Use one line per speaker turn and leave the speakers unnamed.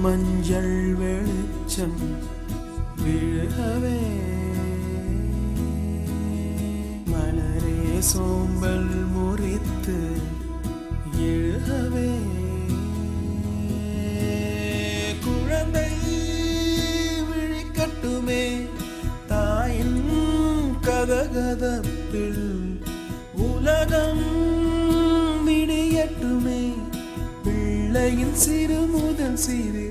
மஞ்சள் வெளிச்சம் விழவே மலரே சோம்பல் முறித்து எழுகவே குழந்தை விழிக்கட்டுமே தாயின் கதகதப்பில் உலகம் விடியட்டுமே பிள்ளையின் சிறு முதல் சிறு